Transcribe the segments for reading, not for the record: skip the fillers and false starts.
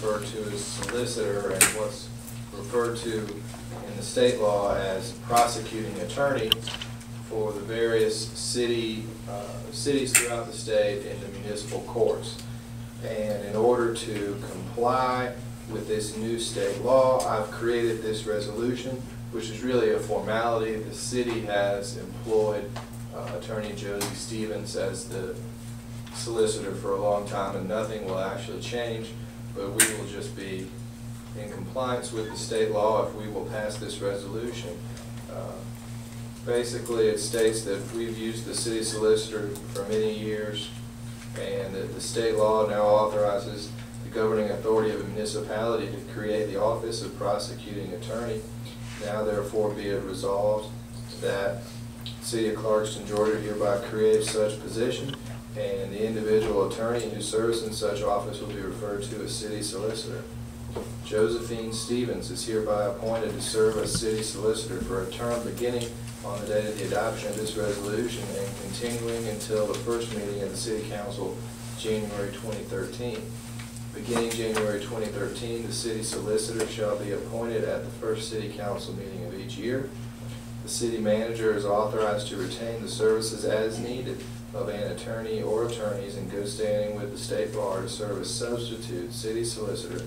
referred to as solicitor and what's referred to in the state law as prosecuting attorney for the various cities throughout the state in the municipal courts. And in order to comply with this new state law, I've created this resolution, which is really a formality. The city has employed Attorney Josie Stevens as the solicitor for a long time, and nothing will actually change, but we will just be in compliance with the state law if we will pass this resolution. Basically, it states that we've used the city solicitor for many years, and that the state law now authorizes the governing authority of a municipality to create the office of prosecuting attorney. Now therefore be it resolved that the City of Clarkston, Georgia hereby creates such position, and the individual attorney who serves in such office will be referred to as city solicitor. Josephine Stevens is hereby appointed to serve as city solicitor for a term beginning on the date of the adoption of this resolution and continuing until the first meeting of the City Council, January 2013. Beginning January 2013, the city solicitor shall be appointed at the first City Council meeting of each year. The city manager is authorized to retain the services as needed of an attorney or attorneys in good standing with the state bar to serve as substitute city solicitor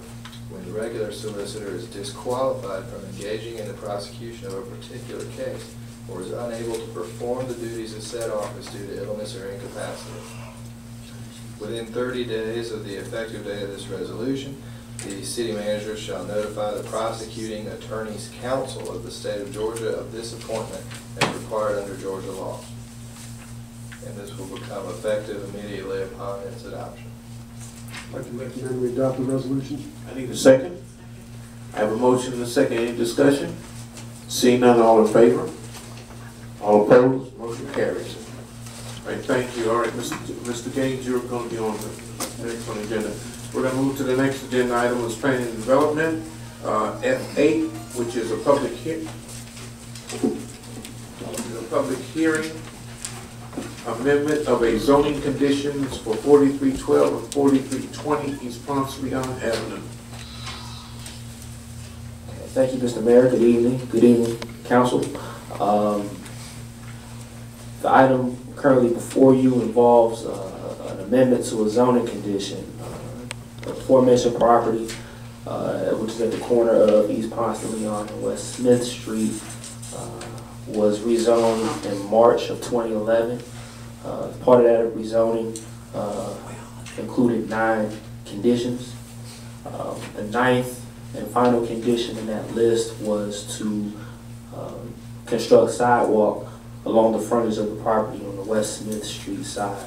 when the regular solicitor is disqualified from engaging in the prosecution of a particular case or is unable to perform the duties of said office due to illness or incapacity. Within 30 days of the effective date of this resolution, the city manager shall notify the prosecuting attorney's council of the state of Georgia of this appointment as required under Georgia law. And this will become effective immediately upon its adoption. I'd like to recommend we adopt the resolution. I need a second. I have a motion and a second. Any discussion? Seeing none, all in favor? All opposed? Motion carries. All right, thank you. All right, Mr. Gaines, you're going to be on the next on the agenda. We're going to move to the next agenda item, is planning and development, F8, which is a public hearing, amendment of a zoning conditions for 4312 and 4320 East Ponce Leon Avenue. Thank you, Mr. Mayor. Good evening. Good evening, Council. The item currently before you involves an amendment to a zoning condition. The aforementioned property, which is at the corner of East Ponce de Leon and West Smith Street, was rezoned in March of 2011. Part of that rezoning included 9 conditions. The 9th and final condition in that list was to construct sidewalk along the frontage of the property on the West Smith Street side.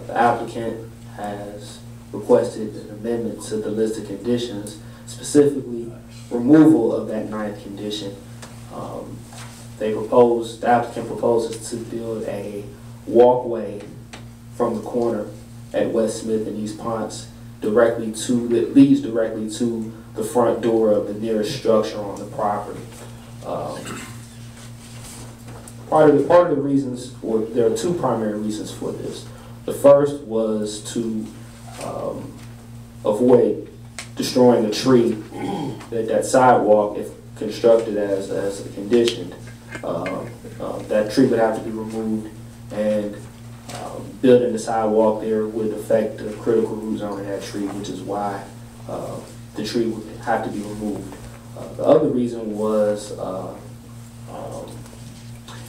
The applicant has requested an amendment to the list of conditions, specifically removal of that 9th condition. The applicant proposes to build a walkway from the corner at West Smith and East Ponce that leads directly to the front door of the nearest structure on the property. Part of the reasons, or there are 2 primary reasons for this. The first was to avoid destroying a tree. That sidewalk, if constructed as a condition, that tree would have to be removed, and building the sidewalk there would affect the critical root zone of that tree, which is why the tree would have to be removed. The other reason was,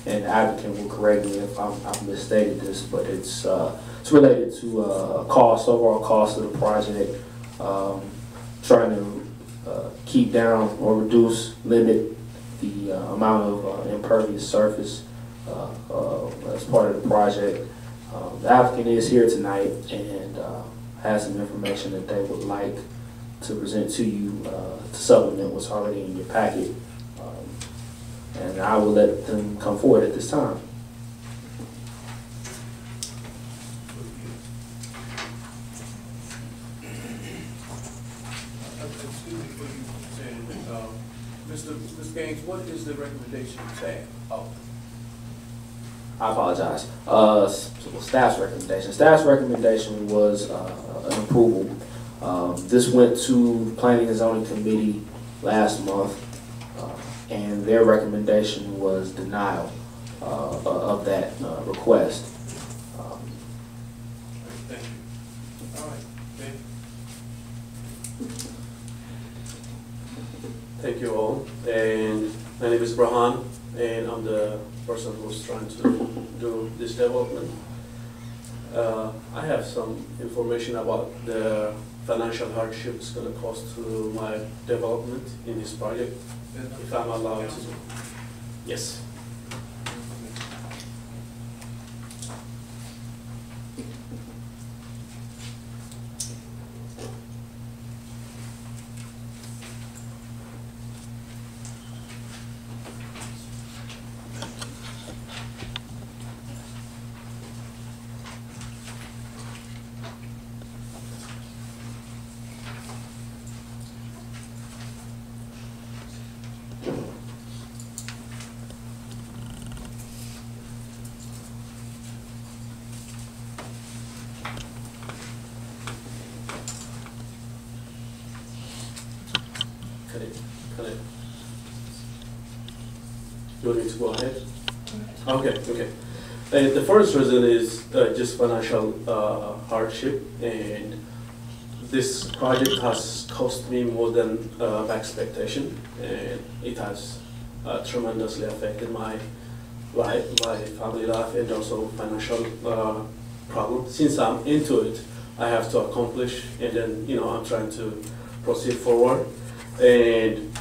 and the applicant will correct me if I've misstated this, but it's related to overall cost of the project, trying to keep down or limit the amount of impervious surface as part of the project. The applicant is here tonight and has some information that they would like to present to you to supplement what's already in your packet. And I will let them come forward at this time. Mr. Gaines, what is the recommendation of staff? I apologize. Staff's recommendation. Staff's recommendation was an approval. This went to Planning and Zoning Committee last month, and their recommendation was denial of that request. Thank you. All right, Ben. Thank you all. And my name is Brahan, and I'm the person who's trying to do this development. I have some information about the financial hardship it's going to cause to my development in this project, if I'm allowed to. Yes. Can I? You want me to go ahead? Okay. The first reason is just financial hardship, and this project has cost me more than my expectation, and it has tremendously affected my life, my family life, and also financial problem. Since I'm into it, I have to accomplish, and then I'm trying to proceed forward. And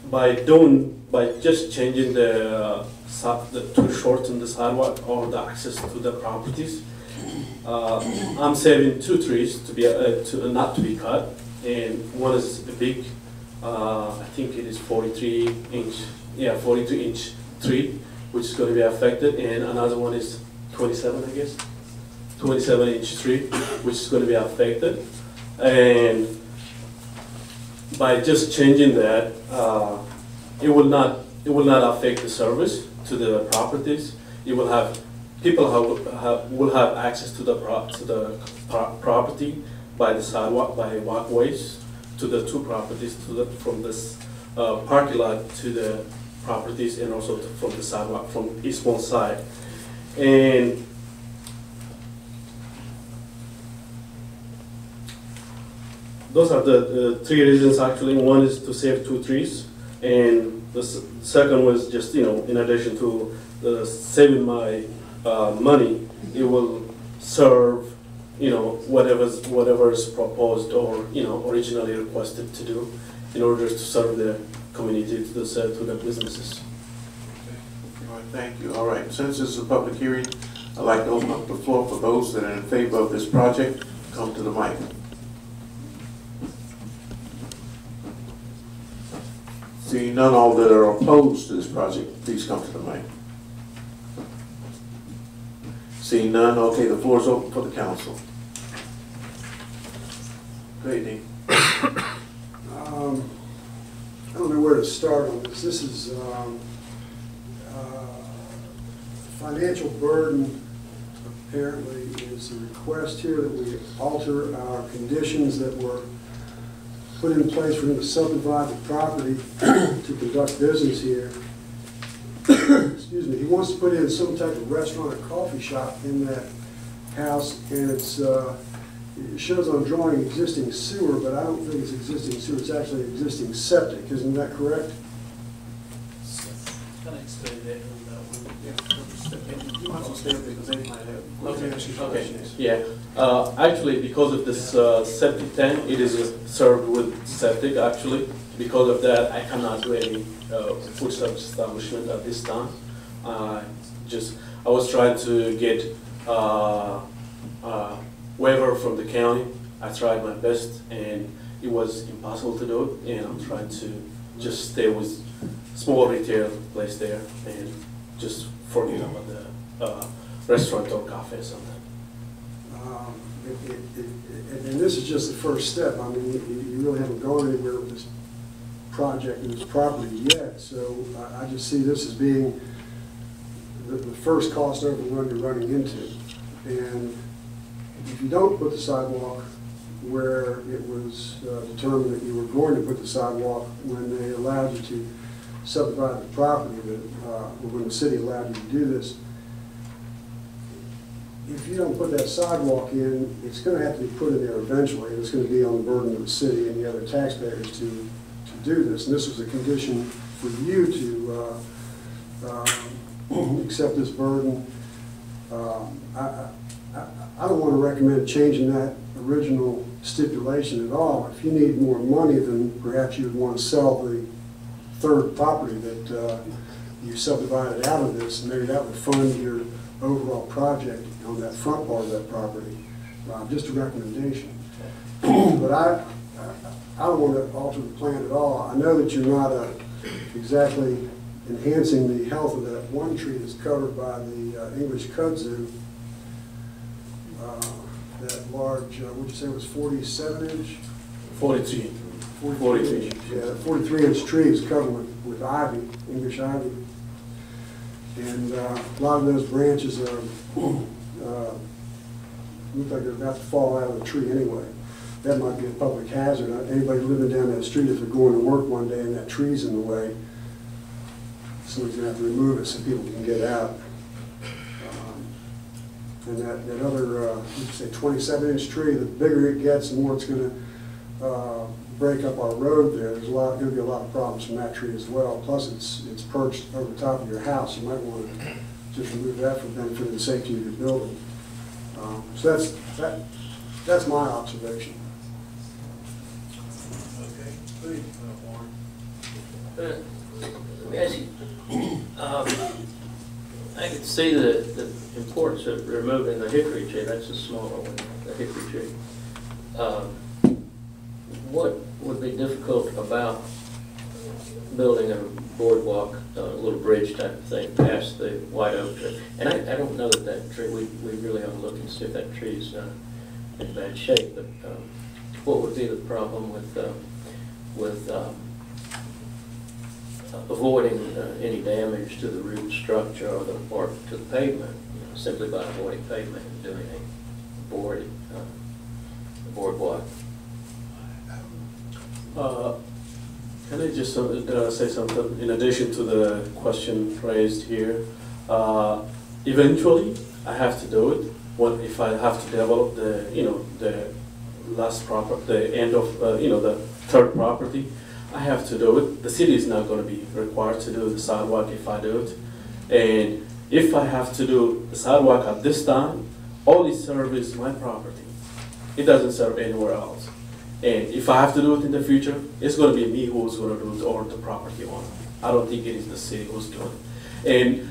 by just changing to shorten the sidewalk or the access to the properties, I'm saving 2 trees to not to be cut, and one is a big, I think it is 43-inch tree, which is going to be affected, and another one is 27-inch tree, which is going to be affected, and by just changing that, it will not affect the service to the properties. It will have people will have access to the property by the sidewalk, by walkways to the 2 properties, from this parking lot to the properties, and also from the sidewalk from eastbound side. And those are the 3 reasons actually. One is to save 2 trees, and the second was just, in addition to saving my money, it will serve, whatever is proposed or, originally requested to do in order to serve the community, to the businesses. All right, thank you. All right, since this is a public hearing, I'd like to open up the floor for those that are in favor of this project. Come to the mic. Seeing none, all that are opposed to this project, please come to the mic. Seeing none, okay, the floor is open for the council. Go ahead, Dean. I don't know where to start on this. This is financial burden. Apparently, is a request here that we alter our conditions that were put in place for him to subdivide the property to conduct business here. Excuse me. He wants to put in some type of restaurant or coffee shop in that house, and it shows on drawing existing sewer, but I don't think it's existing sewer. It's actually existing septic. Isn't that correct? Can I explain that on that one? You want to stay up because they might have. Okay. Yeah. Actually, because of this septic tank, it is served with septic. Actually, because of that, I cannot do any food service establishment at this time. I was trying to get waiver from the county. I tried my best, and it was impossible to do it. And I'm trying to just stay with small retail place there and just forget about the restaurant or cafe or something. And this is just the first step. I mean, you really haven't gone anywhere with this project and this property yet. So I just see this as being the first cost overrun you're running into. And if you don't put the sidewalk where it was determined that you were going to put the sidewalk when they allowed you to subdivide the property, when the city allowed you to do this. If you don't put that sidewalk in, it's going to have to be put in there eventually, and it's going to be on the burden of the city and the other taxpayers to do this. And this was a condition for you to accept this burden. I don't want to recommend changing that original stipulation at all. If you need more money, then perhaps you would want to sell the third property that you subdivided out of this, and maybe that would fund your overall project on that front part of that property. Just a recommendation. But I don't want to alter the plan at all. I know that you're not exactly enhancing the health of that one tree that's covered by the English kudzu. That large, would you say it was 47-inch? 43. 43. Yeah, 43-inch tree is covered with ivy, English ivy. And a lot of those branches are, look like they're about to fall out of the tree anyway. That might be a public hazard. Anybody living down that street, if they're going to work one day and that tree's in the way, somebody's going to have to remove it so people can get out. And that other, you say 27-inch tree, the bigger it gets, the more it's going to break up our road there. There's going to be a lot of problems from that tree as well. Plus, it's perched over the top of your house. You might want to just remove that for the benefit of the safety of your building. So that's my observation. Okay, please, Warren. Let me ask you, I can see the importance of removing the hickory tree. That's a smaller one, the hickory tree. What would be difficult about building a boardwalk, a little bridge type of thing past the white oak tree? And I don't know that tree, we really ought to look and see if that tree is in bad shape, but what would be the problem with avoiding any damage to the root structure or to the pavement, simply by avoiding pavement and doing a boardwalk? Can I just say something in addition to the question raised here? Eventually, I have to do it. If I have to develop the last property, the end of the third property, I have to do it. The city is not going to be required to do the sidewalk if I do it. And if I have to do the sidewalk at this time, all it serves my property. It doesn't serve anywhere else. And if I have to do it in the future, it's going to be me who's going to do it or the property owner. I don't think it is the city who's doing it. And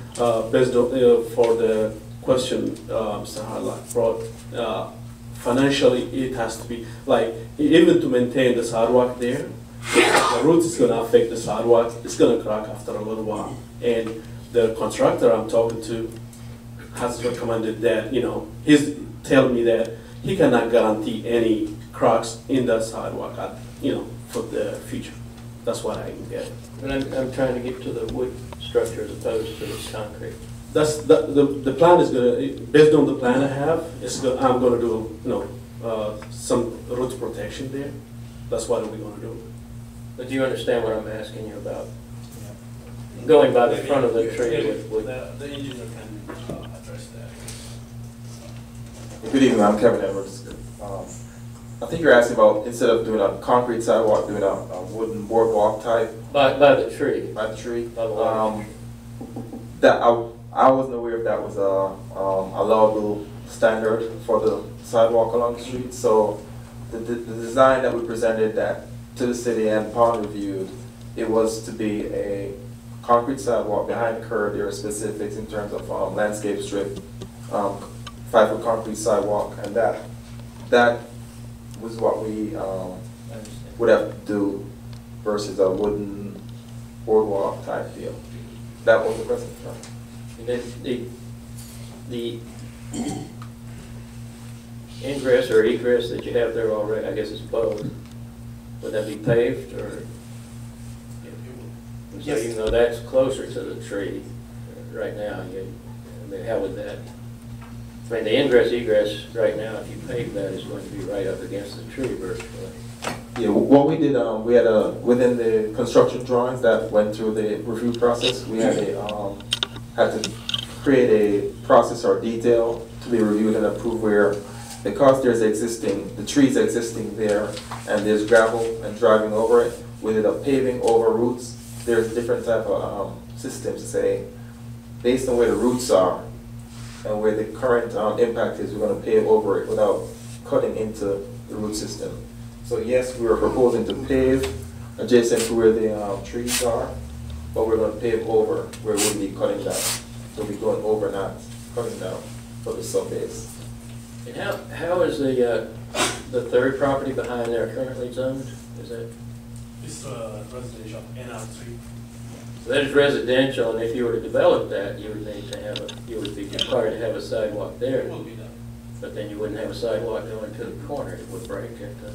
based on, for the question Mr. Harlock brought, financially it has to be, like, even to maintain the sidewalk there, the roots is going to affect the sidewalk. It's going to crack after a little while. And the contractor I'm talking to has recommended that, he's telling me that he cannot guarantee any cracks in the sidewalk, for the future. That's what I can get. And I'm trying to get to the wood structure as opposed to the concrete. That's the plan is gonna, based on the plan I have, I'm gonna do some root protection there. That's what we're gonna do. But do you understand what I'm asking you about? Going by the front of the tree with The engineer can address that. Good evening, I'm Kevin Edwards. I think you're asking about, instead of doing a concrete sidewalk, doing a wooden boardwalk type. by the tree. By the tree. By the water. That I wasn't aware if that was a allowable standard for the sidewalk along the street. So the design that we presented that to the city and Pond reviewed, it was to be a concrete sidewalk behind the curb. There are specifics in terms of landscape strip, 5-foot concrete sidewalk, and that was what we would have to do versus a wooden boardwalk type deal. That was the question. And then the ingress or egress that you have there already, I guess it's both, would that be paved or? So even though that's closer to the tree right now, how would that? I mean, the ingress egress right now, if you pave that, is going to be right up against the tree virtually. Yeah, what we did, we had within the construction drawings that went through the review process, we had had to create a process or detail to be reviewed and approved where, because there's the trees existing there, and there's gravel and driving over it, we ended up paving over roots. There's different type of systems to say, based on where the roots are and where the current impact is, we're gonna pave over it without cutting into the root system. So yes, we are proposing to pave adjacent to where the trees are, but we're going to pave over where we'll be cutting down. So we'll be going over, not cutting down for the sub-base. And how is the third property behind there currently zoned? Is that? It's residential, NR3. So that is residential, and if you were to develop that, you would need to have you would be required to have a sidewalk there. It will be done. But then you wouldn't have a sidewalk going to the corner, it would break at the